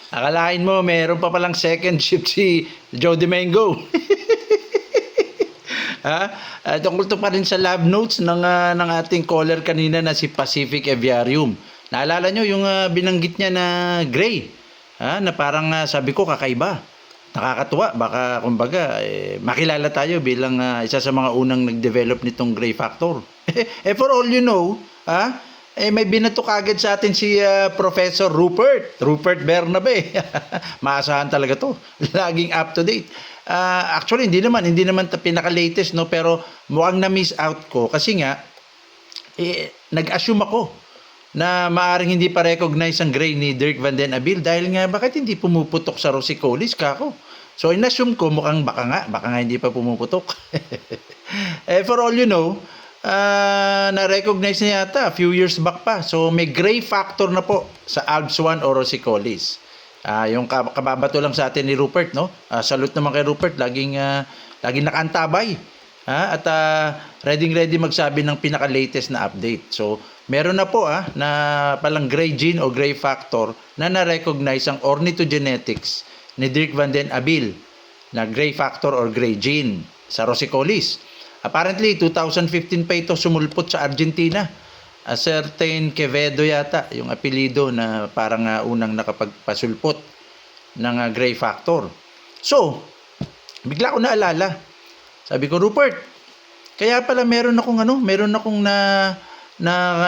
Akalain mo, meron pa palang second shift si Joe Domingo. Ha? Tungkol to pa rin sa love notes ng ating caller kanina na si Pacific Aviarium. Naalala nyo yung binanggit niya na gray? Na parang sabi ko kakaiba. Nakakatuwa. Baka kumbaga makilala tayo bilang isa sa mga unang nag-develop nitong gray factor. For all you know, may binato kagad sa atin si Professor Rupert Bernabe. Maasahan talaga to. Laging up to date. Actually hindi naman pinaka-latest, no, pero mukhang na-miss out ko kasi nga nag-assume ako na maaring hindi pa recognize ang gray ni Dirk Van den Abil dahil nga bakit hindi pumuputok sa rosicolis kako. So in-assume ko mukhang baka nga hindi pa pumuputok. For all you know, na-recognize na yata a few years back pa. So may gray factor na po sa ALPS1 o rosicolis. Yung kababato lang sa atin ni Rupert, no? Salute naman kay Rupert, laging nakaantabay. At ready magsabi ng pinaka-latest na update. So, meron na po na palang gray gene o gray factor na na-recognize ang ornithogenetics ni Dirk Van den Abil na gray factor or gray gene sa rosicolis. Apparently, 2015 pa ito sumulpot sa Argentina. A certain Quevedo yata, yung apelido na parang unang nakapagpasulpot ng gray factor. So, bigla ko naalala. Sabi ko, Rupert, kaya pala meron akong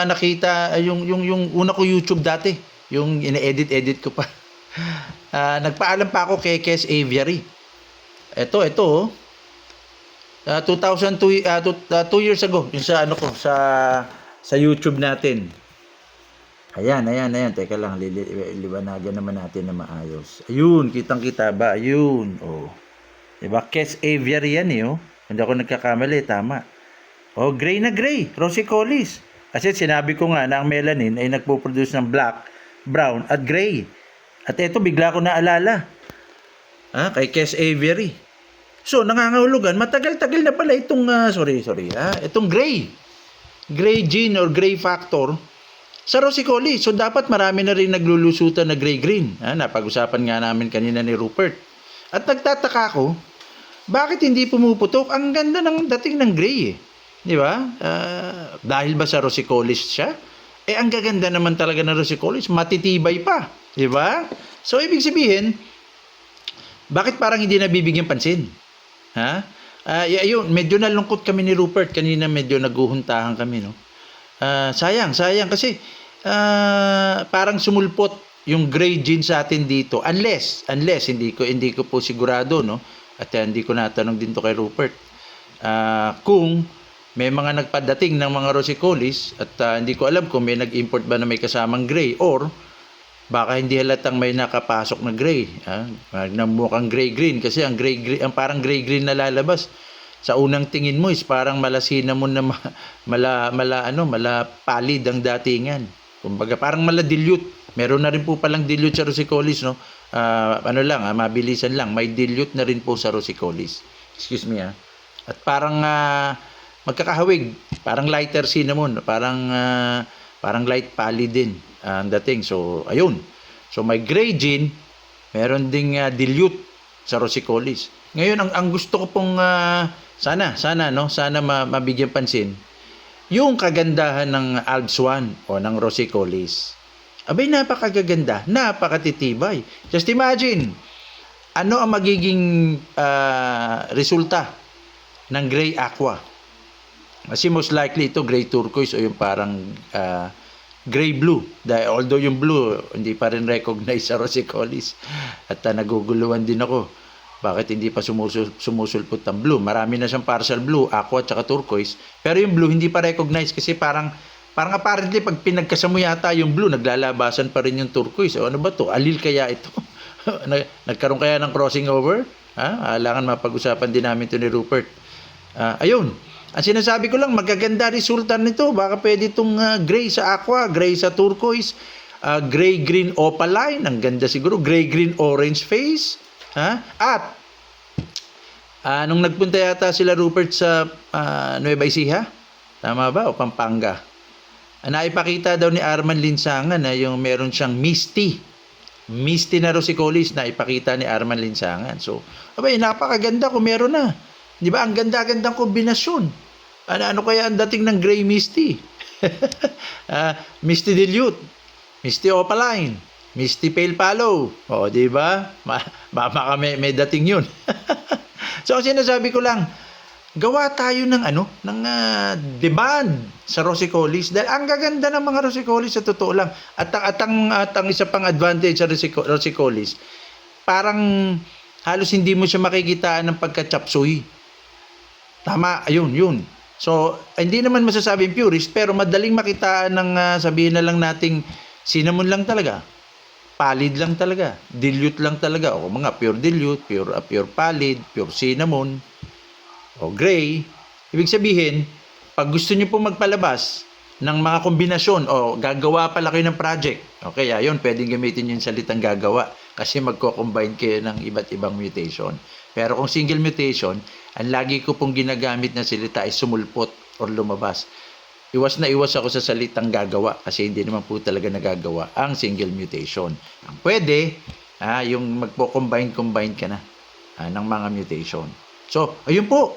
nakita yung una ko YouTube dati, yung ine-edit ko pa. Nagpaalam pa ako kay Kes Aviary. Ito 2002 2 years ago, yung sa YouTube natin. Ayan. Teka lang, liwanagan naman natin na maayos. Ayun, kitang-kita ba? Ayun. Oh. Diba? Kes Aviary yan eh. Oh. Hindi ako nagkakamali. Tama. Oh, gray na gray. Rosicolis. Kasi sinabi ko nga na ang melanin ay nagpo-produce ng black, brown, at gray. At ito, bigla ko naalala. Kay Kes Aviary. So, nangangahulugan. Matagal-tagal na pala itong, itong gray gene or gray factor sa rosicolis. So dapat marami na rin naglulusutan na gray-green. Napag-usapan nga namin kanina ni Rupert. At nagtataka ko, bakit hindi pumuputok? Ang ganda ng dating ng gray eh. Di ba? Dahil ba sa rosicolis siya? Ang gaganda naman talaga ng rosicolis, matitibay pa. Di ba? So ibig sabihin, bakit parang hindi nabibigyan pansin? Yun, medyo nalungkot kami ni Rupert kanina, medyo naguhuntahan kami, no. Sayang kasi parang sumulpot yung gray gene sa atin dito unless hindi ko po sigurado, no. At hindi ko natanong din to kay Rupert. Kung may mga nagpadating ng mga rosicolis at hindi ko alam kung may nag-import ba na may kasamang gray or baka hindi halatang may nakapasok na gray, na mukhang gray-green kasi ang ang parang gray-green na lalabas. Sa unang tingin mo is parang malasinamon na mala palid ang datingan. Kumbaga parang mala-dilute. Meron na rin po palang dilute sa rosicolis, no. Mabilisan lang, may dilute na rin po sa rosicolis. Excuse me, At parang magkakahawig, parang lighter cinnamon, parang light pallid din ang dating. So, ayun. So, may gray gene, meron ding dilute sa rosicolis. Ngayon, ang gusto ko pong sana mabigyan pansin, yung kagandahan ng ALPS1 o ng rosicolis. Abay, napakagaganda, napakatitibay. Just imagine, ano ang magiging resulta ng gray aqua? Kasi most likely ito gray turquoise o yung parang gray blue. Although yung blue hindi pa rin recognize sa rosicolis. At naguguluhan din ako. Bakit hindi pa sumusulpot ang blue? Marami na siyang partial blue, aqua at saka turquoise. Pero yung blue hindi pa recognize kasi parang apparently pag pinagkasamo yata yung blue, naglalabasan pa rin yung turquoise. O ano ba to? Alil kaya ito? Nagkaroon kaya ng crossing over? Alangan mapag-usapan din namin ito ni Rupert. Ayun. Ang sinasabi ko lang, magaganda resulta nito. Baka pwede itong gray sa aqua, gray sa turquoise, gray-green opaline. Ang ganda siguro. Gray-green orange face. At, nung nagpunta yata sila Rupert sa Nueva Ecija, tama ba? O Pampanga. Naipakita daw ni Arman Linsangan na yung meron siyang misty Misty na Rosicolis na ipakita ni Arman Linsangan. So, abay, napakaganda kung meron na. Di ba? Ang ganda-gandang kombinasyon. Ano kaya ang dating ng Gray Misty? Misty Dilute, Misty Opaline, Misty Pale Palo. O, di ba? Baka may dating yun. So, ang sinasabi ko lang, gawa tayo ng demand sa Rosicolis dahil ang gaganda ng mga Rosicolis sa totoo lang. At ang isa pang advantage sa Rosicolis, parang halos hindi mo siya makikitaan ng pagka-chapsuy. Tama, yun. So, hindi naman masasabing purist, pero madaling makitaan ng sabihin na lang nating cinnamon lang talaga. Pallid lang talaga. Dilute lang talaga. O mga pure dilute, pure pallid, pure cinnamon, o gray. Ibig sabihin, pag gusto niyo po magpalabas ng mga kombinasyon o gagawa pala kayo ng project, okay, yun, pwedeng gamitin yung salitang gagawa kasi magko-combine kayo ng iba't ibang mutation. Pero kung single mutation, ang lagi ko pong ginagamit na salita ay sumulpot or lumabas. Iwas na iwas ako sa salitang gagawa kasi hindi naman po talaga nagagawa ang single mutation. Ang pwede, yung magpo-combine ka na ng mga mutation. So, ayun po.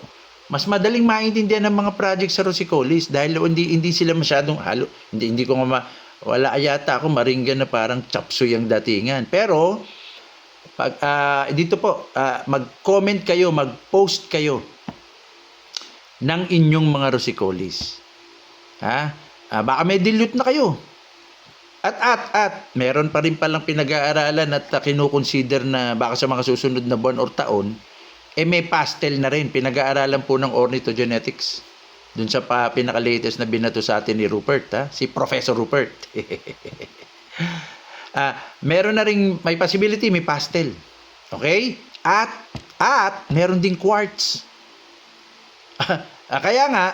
Mas madaling maintindihan ng mga project sa Rosicolis dahil hindi sila masyadong halo. Hindi ko wala yata ako maringgan na parang chapsuy ang datingan. Pero pag dito po, mag-comment kayo, mag-post kayo ng inyong mga Rosicolis. Baka may dilute na kayo. At meron pa rin palang pinag-aaralan at kinukonsider na baka sa mga susunod na buwan or taon, may pastel na rin. Pinag-aaralan po ng ornithogenetics. Dun sa pinaka-latest na binato sa atin ni Rupert, si Professor Rupert. Meron na rin, may possibility, may pastel. Okay? At meron ding quartz. Kaya nga,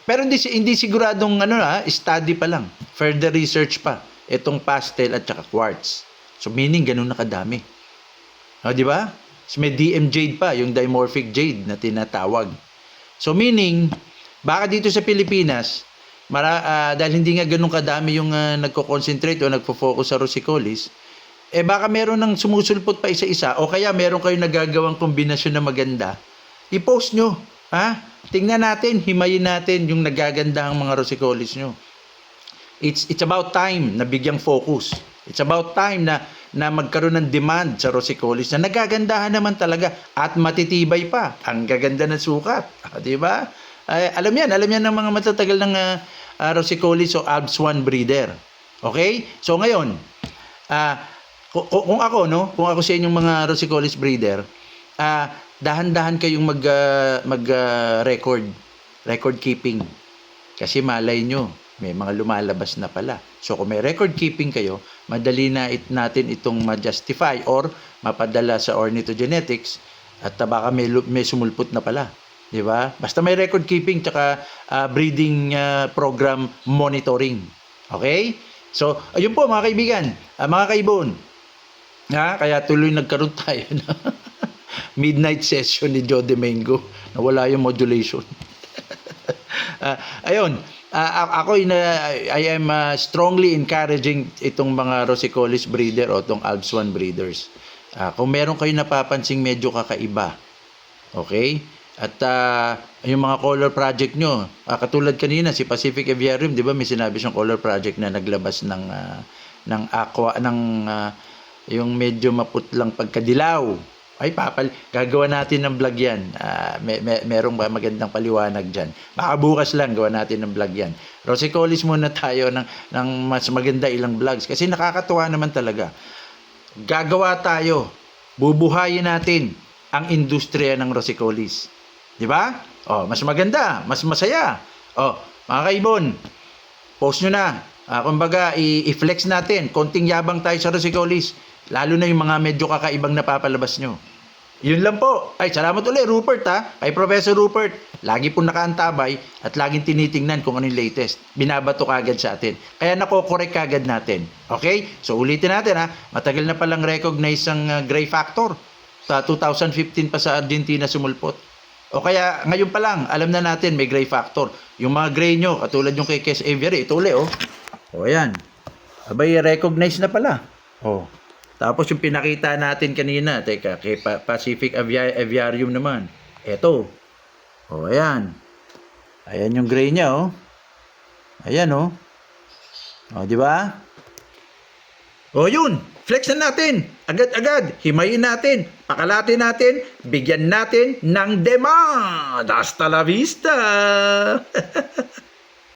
pero hindi siguradong study pa lang. Further research pa. Itong pastel at saka quartz. So meaning, ganun na kadami. Di ba? So, may DM jade pa, yung dimorphic jade na tinatawag. So meaning, baka dito sa Pilipinas, dahil hindi nga ganun kadami yung nagko-concentrate o nagfo-focus sa Rosicolis, baka meron ng sumusulpot pa isa-isa o kaya meron kayong nagagawang kombinasyon na maganda, i-post nyo. Tingnan natin, himayin natin yung nagaganda ang mga Rosicolis nyo. It's about time na bigyang focus. It's about time na magkaroon ng demand sa Rosicolis na nagagandahan naman talaga at matitibay pa. Ang gaganda ng sukat. Di ba? Alam yan ng mga matatagal ng Rosicolis o Alps 1 breeder. Okay? So ngayon, kung ako sa inyong mga Rosicolis breeder, dahan-dahan kayong record keeping. Kasi malay nyo, may mga lumalabas na pala. So kung may record keeping kayo, madali na natin itong ma-justify or mapadala sa ornithogenetics at baka may sumulpot na pala. Di ba? Basta may record keeping tsaka breeding program monitoring. Okay? So, ayun po mga kaibigan, mga kaibon. Kaya tuloy nagkaroon tayo na midnight session ni Joe Domingo. Nawala yung modulation. Ayun. I am strongly encouraging itong mga Rosicolis breeder o itong Alps 1 breeders. Kung meron kayo napapansing medyo kakaiba, okay? At yung mga color project nyo, katulad kanina si Pacific Aviarium, di ba may sinabi siyang color project na naglabas ng aqua, yung medyo maputlang pagkadilaw. Ay, gagawa natin ng vlog yan. Merong magandang paliwanag dyan. Baka bukas lang gawa natin ng vlog yan. Rosicolis muna tayo ng mas maganda ilang vlogs. Kasi nakakatuwa naman talaga. Gagawa tayo. Bubuhayin natin ang industriya ng Rosicolis. Di ba? Mas maganda. Mas masaya. Mga kaibon, post nyo na. Kumbaga, i-flex natin. Konting yabang tayo sa Rosicolis. Lalo na yung mga medyo kakaibang napapalabas nyo. Yun lang po. Ay, salamat ulit, Rupert kay Professor Rupert. Lagi po nakaantabay at laging tinitingnan kung ano yung latest. Binabato kagad sa atin. Kaya nako-correct kagad natin. Okay? So, ulitin natin Matagal na palang recognize ang gray factor. Sa 2015 pa sa Argentina sumulpot. O kaya, ngayon pa lang, alam na natin may gray factor. Yung mga gray nyo, katulad yung kay Kes Aviary, ito ulit, ayan. Abay, recognize na pala. Tapos yung pinakita natin kanina, teka, kay Pacific Aviarium naman. Eto. O, ayan. Ayan yung gray niya, oh. Ayan, oh. O, di ba? O, yun. Flex na natin. Agad-agad. Himayin natin. Pakalatin natin. Bigyan natin ng demand. Hasta la vista.